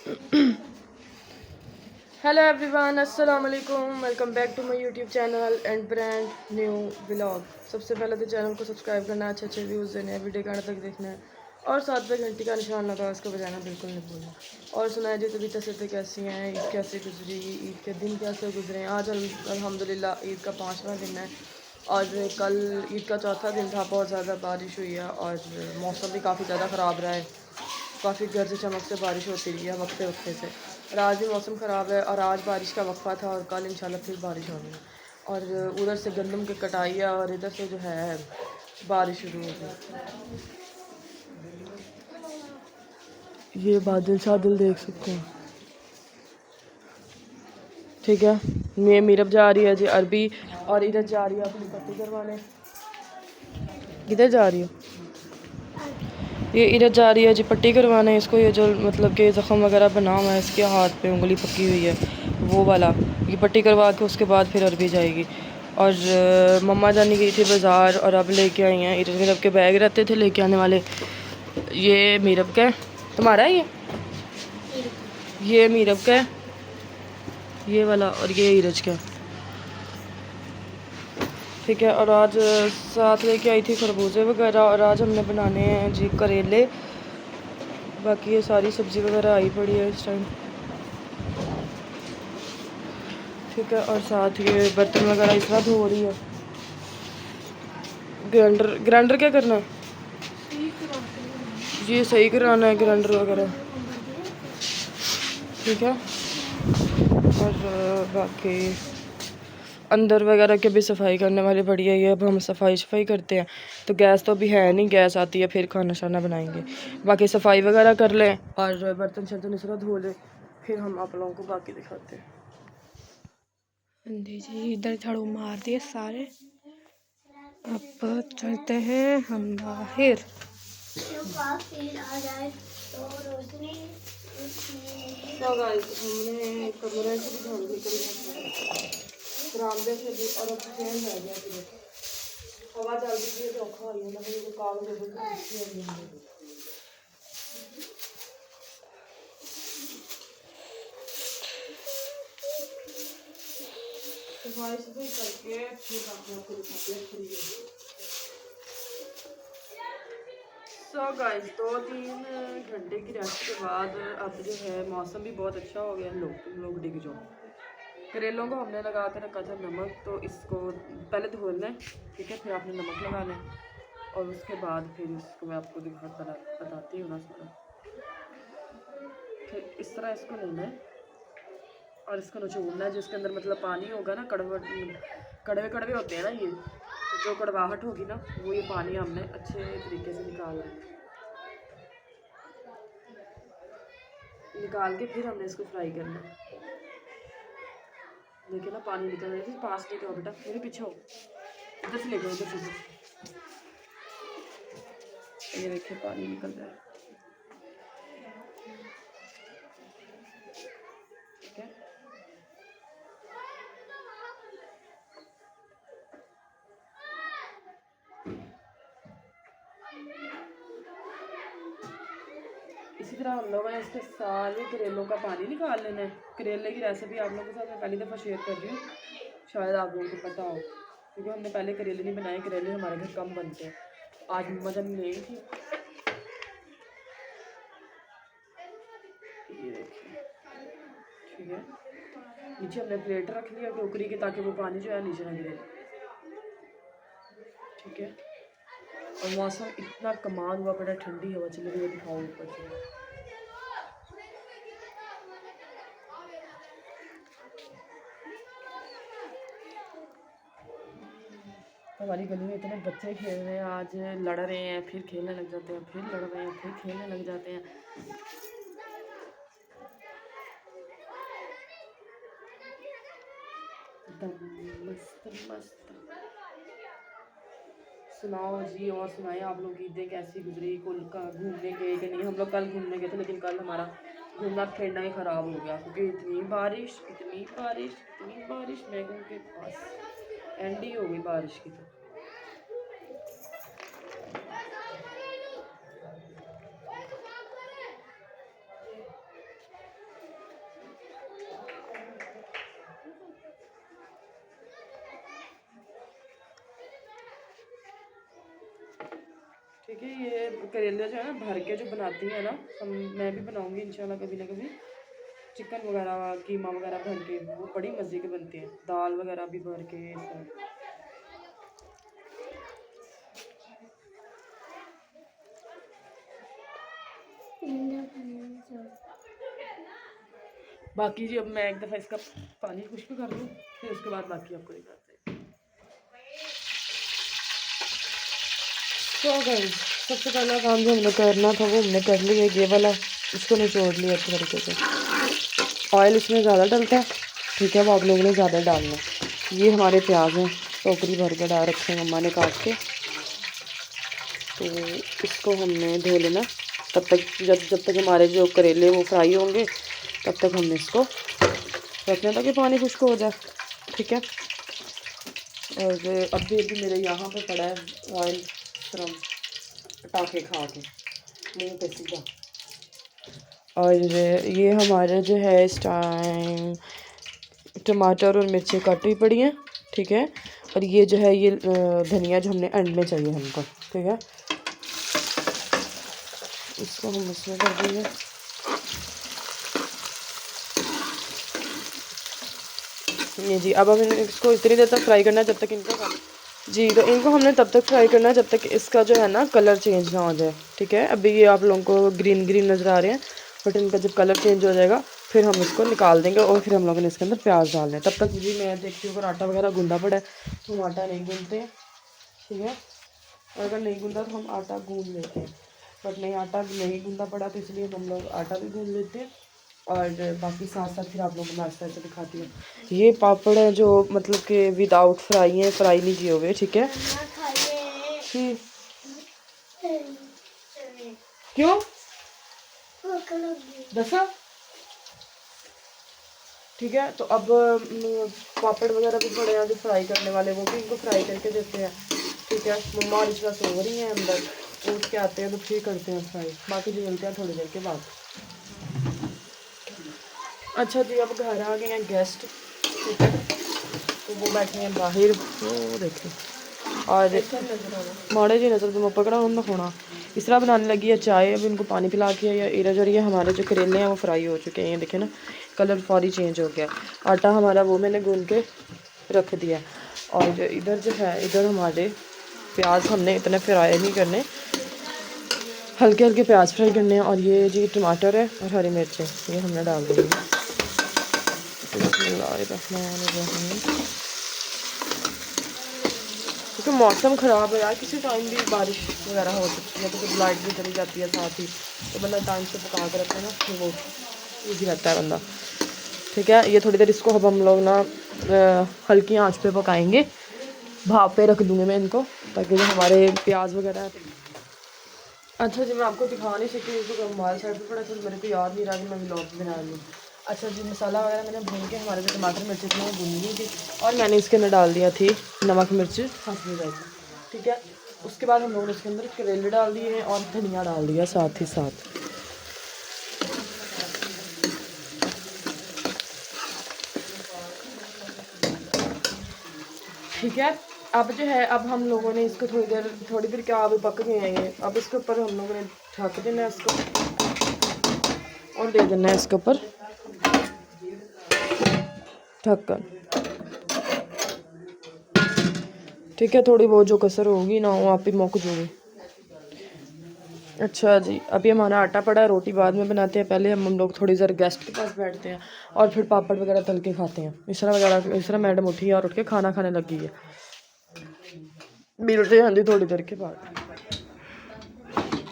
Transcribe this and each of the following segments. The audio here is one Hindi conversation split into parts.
हेलो एवरीवन, अस्सलाम वालेकुम। Welcome back to my YouTube channel and brand new vlog. सबसे पहले तो चैनल को सब्सक्राइब करना, अच्छे अच्छे व्यूज़ देने हैं, वीडियो का अंत तक देखना है और साथ में घंटी का निशान लगा उसको बजाना बिल्कुल नहीं भूलना। और सुनाए जी तबीयत से कैसी हैं, ईद कैसे गुजरी, ईद के दिन कैसे गुजरे। आज अल्हम्दुलिल्लाह ईद का 5वां दिन है और कल ईद का चौथा दिन था। बहुत ज़्यादा बारिश हुई है और मौसम भी काफ़ी ज़्यादा ख़राब रहा है। काफ़ी गरज चमक से बारिश होती रही है वक्फे वक्फे से। और आज भी मौसम ख़राब है और आज बारिश का वक्फा था और कल इंशाल्लाह फिर बारिश होनी है। और उधर से गंदम की कटाई है और इधर से जो है बारिश शुरू हो गई। ये बादल शादल देख सकते हैं, ठीक है। ये मीरब जा रही है जी अरबी और इधर जा रही है अपनी पट्टी करवाने। किधर जा रही हो? ये इधर जा रही है जी पट्टी करवाने इसको। ये जो मतलब कि ज़ख़म वगैरह बना हुआ है इसके हाथ पे, उंगली पकी हुई है वो वाला। ये पट्टी करवा के उसके बाद फिर अरबी जाएगी। और मम्मा जानी गई थी बाज़ार और अब लेके आई हैं। इधर मीरब के बैग रहते थे लेके आने वाले। ये मीरब का है, तुम्हारा है ये मीरब का है ये वाला, और ये इरज का है, ठीक है। और आज साथ लेके आई थी खरबूजे वगैरह और आज हमने बनाने हैं जी करेले। बाकी ये सारी सब्ज़ी वगैरह आई पड़ी है इस टाइम, ठीक है। और साथ ये बर्तन वगैरह इस तरह धो रही है। ग्राइंडर क्या करना है? ये सही कराना है ग्राइंडर वगैरह, ठीक है। और बाकी अंदर वगैरह की भी सफाई करने वाली पड़ी है। ये अब हम सफाई करते हैं। तो गैस तो अभी है नहीं, गैस आती है फिर खाना शाना बनाएंगे। बाकी सफाई वगैरह कर लें और बर्तन शर्तन इस तरह धो लें, फिर हम आप लोगों को बाकी दिखाते हैं। जी इधर झाड़ू मार दिए सारे। अब चलते हैं हम बाहर। तो गाइस हमने कमरे से भी झाड़ू निकल गया, बरामदे से भी, और अब चैन रह गया फिर हवा चल रही है तो औखा हो रही है। तो काम दे दो सफाई सफाई करके फिर आपको दिखाते हैं। सो गाइस 2-3 घंटे की रेस्ट के बाद अब जो है मौसम भी बहुत अच्छा हो गया। तुम लोग डिग जाओ। करेलों को हमने लगा के रखा था नमक, तो इसको पहले धोना है, ठीक है। फिर आपने नमक लगाना है और उसके बाद फिर इसको मैं आपको बताती हूँ ना सारा। फिर इस तरह इसको लेना है और इसको निचोड़ना है। जिसके अंदर मतलब पानी होगा ना, कड़वे कड़वे होते हैं ना ये, तो जो कड़वाहट होगी ना वो ये पानी हमने अच्छे तरीके से निकाल के फिर हमने इसको फ्राई करना है। देखिए ना पानी निकल रहा है। पास लेके आओ बेटा, मेरे पीछे हो, इधर से लेके आओ, इधर से। ये देखिए पानी निकल रहा है, ठीक है। इसी तरह हम लोगों ने इसके सारे करेलों का पानी निकाल लेना है। करेले की रेसिपी आप लोगों के साथ मैं पहली दफ़ा शेयर कर रही हूँ, शायद आप लोगों को पता हो, क्योंकि हमने पहले करेले नहीं बनाए। करेले हमारे घर कम बनते हैं। आज मम्मा जब ले थी, ये देखिए, ठीक है। नीचे हमने प्लेट रख लिया टोकरी के, ताकि वो पानी जो है नीचे ना गिरे, ठीक है। और मौसम इतना कमाल हुआ पड़ा, ठंडी हवा चल रही है। दिखाओ ऊपर से, हमारी गली में इतने बच्चे खेल रहे हैं। आज लड़ रहे हैं, फिर खेलने लग जाते हैं, फिर लड़ रहे हैं, फिर खेलने लग जाते हैं। मस्त मस्त। सुनाओ जी, और सुनाए आप लोग ईदें कैसी गुजरी, कुल का घूमने गए कि नहीं? हम लोग कल घूमने गए थे, लेकिन कल हमारा घूमना फिरना ही ख़राब हो गया, क्योंकि इतनी बारिश इतनी बारिश इतनी बारिश, मैगों के पास एंड ही हो गई बारिश की। तो ठीक है। ये करेले जो है ना भर के जो बनाती है ना, मैं भी बनाऊंगी इंशाल्लाह कभी ना कभी। चिकन वगैरह कीमा वगैरह भर के वो बड़ी मज़े के बनते हैं, दाल वगैरह भी भर के सब। बाकी जी अब मैं एक दफ़ा इसका पानी खुश्क कर लूँ, फिर उसके बाद बाकी आपको दिखाते हैं। तो गाइस सबसे पहला काम जो हमने करना था वो हमने कर लिया, ये वाला इसको निचोड़ लिया अच्छे तरीके से। ऑयल इसमें ज़्यादा डलता है, ठीक है, वो आप लोगों ने ज़्यादा डालना है। ये हमारे प्याज हैं, टोकरी भर के डाल रखे हैं मम्मा ने काट के, तो इसको हमने धो लेना। तब तक जब तक हमारे जो करेले वो फ्राई होंगे तब तक हमने इसको रखना ताकि पानी खुश्क हो जाए, ठीक है। और अभी मेरे यहाँ पे पड़ा है ऑयल फ्रॉम पटाखे खा के मुँह पे सीधा। और ये हमारा जो है इस टाइम टमाटर और मिर्ची कटी पड़ी हैं, ठीक है। और ये जो है ये धनिया जो हमने एंड में चाहिए हमको, ठीक है। इसको हम इसमें कर देंगे। ये जी अब हम इसको इतनी देर तक फ्राई करना है जब तक इनको जी, तो इनको हमने तब तक फ्राई करना है जब तक इसका जो है ना कलर चेंज ना हो जाए, ठीक है। अभी ये आप लोगों को ग्रीन ग्रीन नज़र आ रहे हैं, बट इनका जब कलर चेंज हो जाएगा फिर हम इसको निकाल देंगे और फिर हम लोगों ने इसके अंदर प्याज डालना है। तब तक जी मैं देखती हूँ अगर आटा वगैरह गूंदा पड़ा है तो हम आटा नहीं गूंदते हैं, ठीक है। और अगर नहीं गूंदा तो हम आटा गूंद लेते हैं, बट नहीं आटा नहीं गूंदा पड़ा तो इसलिए हम लोग आटा भी गूंद लेते हैं। और बाकी साथ साथ फिर आप लोगों को नाश्ता ऐसे दिखाती हूँ। ये पापड़ है जो मतलब कि विदाउट फ्राई हैं, फ्राई नहीं किए हुए, ठीक है। क्यों दसा, ठीक है। तो अब पापड़ वगैरह भी पड़े हैं जो फ्राई करने वाले, वो भी इनको फ्राई करके देते हैं, ठीक है। मम्मा और इसका सो रही हैं अंदर, उठ के आते हैं तो फिर करते हैं फ्राई, बाकी जो मिलते हैं थोड़ी देर के बाद। अच्छा जी अब घर आ गए हैं गेस्ट, ठीक है, तो वो बैठे हैं बाहर, वो देखें। और माड़े जी नजर तुम पकड़ा हम खोना इस तरह बनाने लगी है चाय। अभी उनको पानी पिला के या इरा जो है हमारे जो करेले हैं वो फ्राई हो चुके हैं, ये देखें ना कलर फौरी चेंज हो गया। आटा हमारा वो मैंने गूंद के रख दिया। और इधर जो है इधर हमारे प्याज हमने इतने फ्राई नहीं करने, हल्के हल्के प्याज फ्राई करने हैं। और ये जी टमाटर है और हरी मिर्च है, ये हमने डाल देंगे। क्योंकि मौसम ख़राब है यार, किसी टाइम भी बारिश वगैरह हो सकती है, तो फिर लाइट भी चली जाती है साथ ही, तो बंदा टाइम से पका के रखे ना फिर वो ईजी रहता है बंदा, ठीक है। ये थोड़ी देर इसको अब हम लोग ना हल्की आंच पे पकाएंगे, भाप पे रख दूँगी मैं इनको ताकि जो हमारे प्याज वगैरह। अच्छा जी मैं आपको दिखा नहीं सकती क्योंकि मोबाइल साइड पे पड़ा तो मेरे को याद नहीं रहा कि मैं व्लॉग बना लूँ। अच्छा जी मसाला वगैरह मैंने भून के हमारे जो टमाटर मिर्ची थी वो भून ली थी और मैंने इसके अंदर डाल दिया थी नमक मिर्च हंसनी जाएगी, ठीक है। उसके बाद हम लोगों ने इसके अंदर करेले डाल दिए हैं और धनिया डाल दिया साथ ही साथ, ठीक है। अब जो है अब हम लोगों ने इसको थोड़ी देर क्या अभी पक गए हैं ये, अब इसके ऊपर हम लोगों ने ढक देना है इसको और दे देना है इसके ऊपर ढक्कन, ठीक है। थोड़ी बहुत जो कसर होगी ना वो आप ही मुक जाओगी। अच्छा जी अभी हमारा आटा पड़ा है, रोटी बाद में बनाते हैं, पहले हम लोग थोड़ी देर गेस्ट के पास बैठते हैं और फिर पापड़ वगैरह तल के खाते हैं। इस तरह मैडम उठी है और उठ के खाना खाने लगी है, मिलते हैं थोड़ी देर के बाद।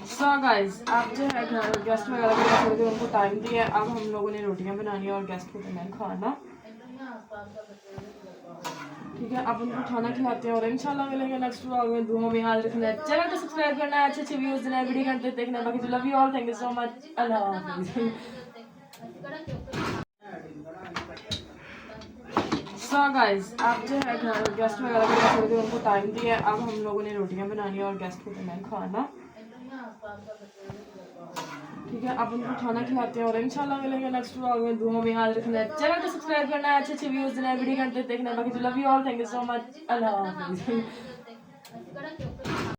सो गाइस अब जो है घर गेस्ट वगैरह के थोड़ी देर उनको टाइम दिया है, अब हम लोगों ने रोटियां बनानी है और गेस्ट को देना है खाना, ठीक है। अब उनको खाना खिलाते हैं और इंशाल्लाह मिलेंगे नेक्स्ट व्लॉग में। दुआ में याद रखना है, चैनल को सब्सक्राइब करना है, अच्छे अच्छे व्यूज देना है, वीडियो कंटेंट देखना है। बाकी love you all, thank you so much, अल्लाह हाफिज़। सो गाइस अब जो है घर गेस्ट वगैरह के थोड़ी देर उनको टाइम दिया है, अब हम लोगों ने रोटियां बनानी है और गेस्ट को देना है खाना, ठीक है। अब उनको खाना खिलाते हैं और इंशाल्लाह मिलेंगे नेक्स्ट व्लॉग में। दुआ में याद रखना है, चैनल को सब्सक्राइब करना है, अच्छे अच्छे व्यूज देना है, वीडियो कंटेंट देखना है। बाकी love you all, thank you so much, अल्लाह हाफिज़।